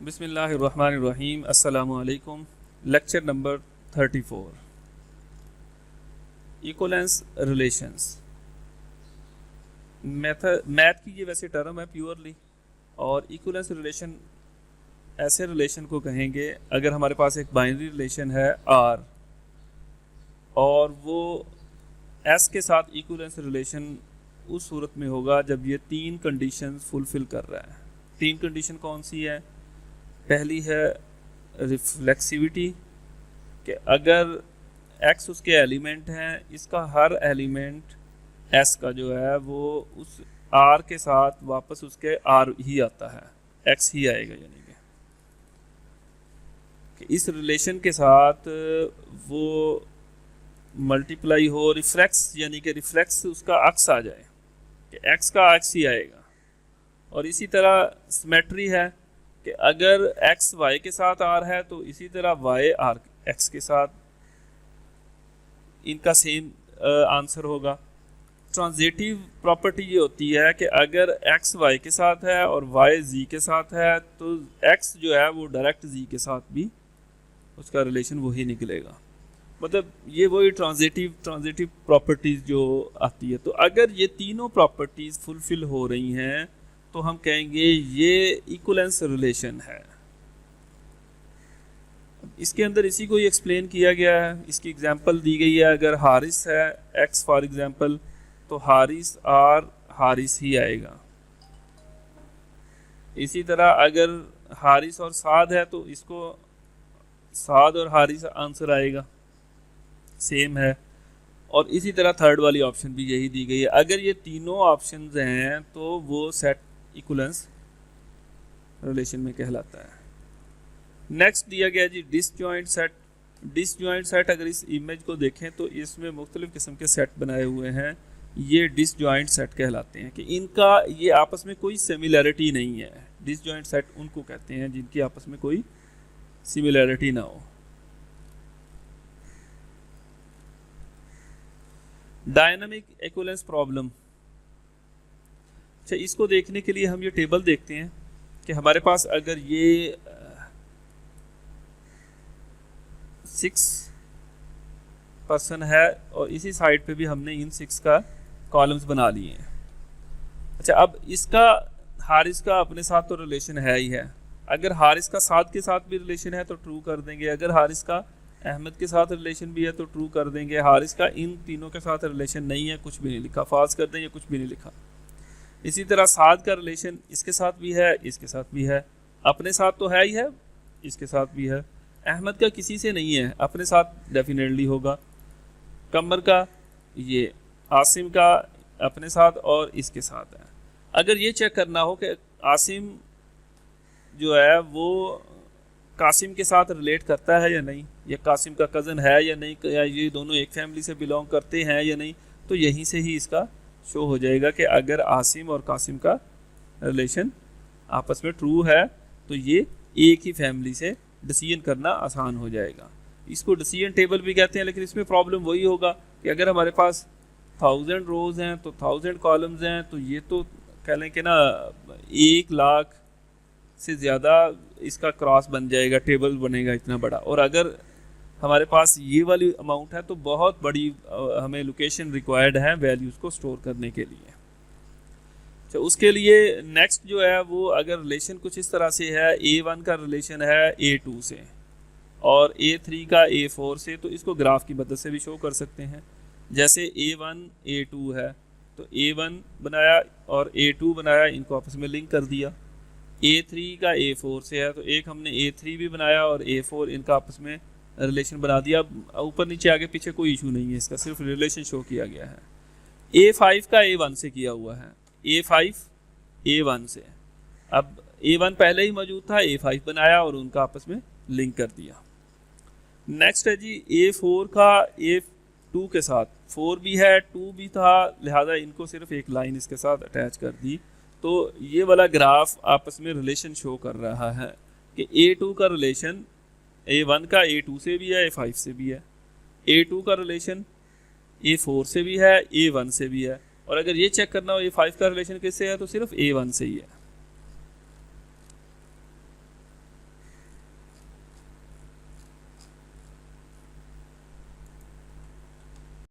बिस्मिल्लाहिर्रहमानिर्रहीम। अस्सलामु अलैकुम। Lecture number 34, equivalence relations. Math की ये वैसे टर्म है प्योरली, और इक्वलेंस रिलेशन ऐसे रिलेशन को कहेंगे अगर हमारे पास एक बाइनरी रिलेशन है आर और वो एस के साथ इक्वलेंस रिलेशन उस सूरत में होगा जब ये तीन कंडीशंस फुलफिल कर रहा है। तीन कंडीशन कौन सी है? पहली है रिफ्लेक्सिविटी, कि अगर एक्स उसके एलिमेंट हैं, इसका हर एलिमेंट एस का जो है वो उस आर के साथ वापस उसके आर ही आता है, एक्स ही आएगा। यानी कि इस रिलेशन के साथ वो मल्टीप्लाई हो, रिफ्लेक्स यानी कि रिफ्लेक्स उसका अक्स आ जाए कि एक्स का अक्स ही आएगा। और इसी तरह सिमेट्री है कि अगर एक्स वाई के साथ आर है तो इसी तरह वाई आर एक्स के साथ इनका सेम आंसर होगा। ट्रांजिटिव प्रॉपर्टी ये होती है कि अगर एक्स वाई के साथ है और वाई जी के साथ है तो एक्स जो है वो डायरेक्ट जी के साथ भी उसका रिलेशन वही निकलेगा। मतलब ये वही ट्रांजिटिव प्रॉपर्टीज़ जो आती है। तो अगर ये तीनों प्रॉपर्टीज़ फुलफिल हो रही हैं तो हम कहेंगे ये इक्वलेंस रिलेशन है। इसके अंदर इसी को ही एक्सप्लेन किया गया है। इसकी एग्जांपल दी गई है। अगर हारिस है एक्स फॉर एग्जांपल, तो हारिस आर हारिस ही आएगा। इसी तरह अगर हारिस और साद है तो इसको साद और हारिस आंसर आएगा, सेम है। और इसी तरह थर्ड वाली ऑप्शन भी यही दी गई है। अगर ये तीनों ऑप्शंस हैं तो वो सेट इक्वलेंस रिलेशन में कहलाता है। नेक्स्ट दिया गया जी डिसजॉइंट सेट। डिसजॉइंट सेट अगर इस इमेज को देखें तो इसमें मुख्तलिफ किस्म के सेट बनाए हुए हैं। ये डिसजॉइंट सेट कहलाते हैं कि इनका ये आपस में कोई सिमिलैरिटी नहीं है। डिसजॉइंट सेट उनको कहते हैं जिनकी आपस में कोई सिमिलैरिटी ना हो। Dynamic equivalence problem. अच्छा, इसको देखने के लिए हम ये टेबल देखते हैं कि हमारे पास अगर ये 6 पर्सन है और इसी साइड पे भी हमने इन 6 का कॉलम्स बना लिए हैं। अच्छा, अब इसका हारिस का अपने साथ तो रिलेशन है ही है। अगर हारिस का साद के साथ भी रिलेशन है तो ट्रू कर देंगे। अगर हारिस का अहमद के साथ रिलेशन भी है तो ट्रू कर देंगे। हारिस का इन तीनों के साथ रिलेशन नहीं है, कुछ भी नहीं लिखा, फॉल्स कर देंगे, कुछ भी नहीं लिखा। इसी तरह साद का रिलेशन इसके साथ भी है, इसके साथ भी है, अपने साथ तो है ही है, इसके साथ भी है। अहमद का किसी से नहीं है, अपने साथ डेफिनेटली होगा। कमर का, ये आसिम का अपने साथ और इसके साथ है। अगर ये चेक करना हो कि आसिम जो है वो कासिम के साथ रिलेट करता है या नहीं, या कासिम का कज़न है या नहीं, या ये दोनों एक फैमिली से बिलोंग करते हैं या नहीं, तो यहीं से ही इसका शो हो जाएगा कि अगर आसिम और कासिम का रिलेशन आपस में ट्रू है तो ये एक ही फैमिली से डिसीजन करना आसान हो जाएगा। इसको डिसीजन टेबल भी कहते हैं। लेकिन इसमें प्रॉब्लम वही होगा कि अगर हमारे पास 1000 रोज़ हैं तो 1000 कॉलम्स हैं, तो ये तो कह लें कि ना 1 लाख से ज़्यादा इसका क्रॉस बन जाएगा, टेबल बनेगा इतना बड़ा। और अगर हमारे पास ये वाली अमाउंट है तो बहुत बड़ी हमें लोकेशन रिक्वायर्ड है वैल्यूज़ को स्टोर करने के लिए। तो उसके लिए नेक्स्ट जो है वो अगर रिलेशन कुछ इस तरह से है, A1 का रिलेशन है A2 से और A3 का A4 से, तो इसको ग्राफ की मदद से भी शो कर सकते हैं। जैसे A1 A2 है तो A1 बनाया और A2 बनाया, इनको आपस में लिंक कर दिया। A3 का A4 से है तो एक हमने A3 भी बनाया और A4, इनका आपस में रिलेशन बना दिया। ऊपर नीचे आगे पीछे कोई इशू नहीं है, इसका सिर्फ रिलेशन शो किया गया है। A5 का A1 से किया हुआ है, A5 A1 से। अब A1 पहले ही मौजूद था, A5 बनाया और उनका आपस में लिंक कर दिया। नेक्स्ट है जी A4 का A2 के साथ, 4 भी है 2 भी था, लिहाजा इनको सिर्फ एक लाइन इसके साथ अटैच कर दी। तो ये वाला ग्राफ आपस में रिलेशन शो कर रहा है कि A2 का रिलेशन A1 का A2 से भी है, A5 से भी है। A2 का रिलेशन A4 से भी है, A1 से भी है। और अगर ये चेक करना हो A5 का रिलेशन किससे है तो सिर्फ A1 से ही है।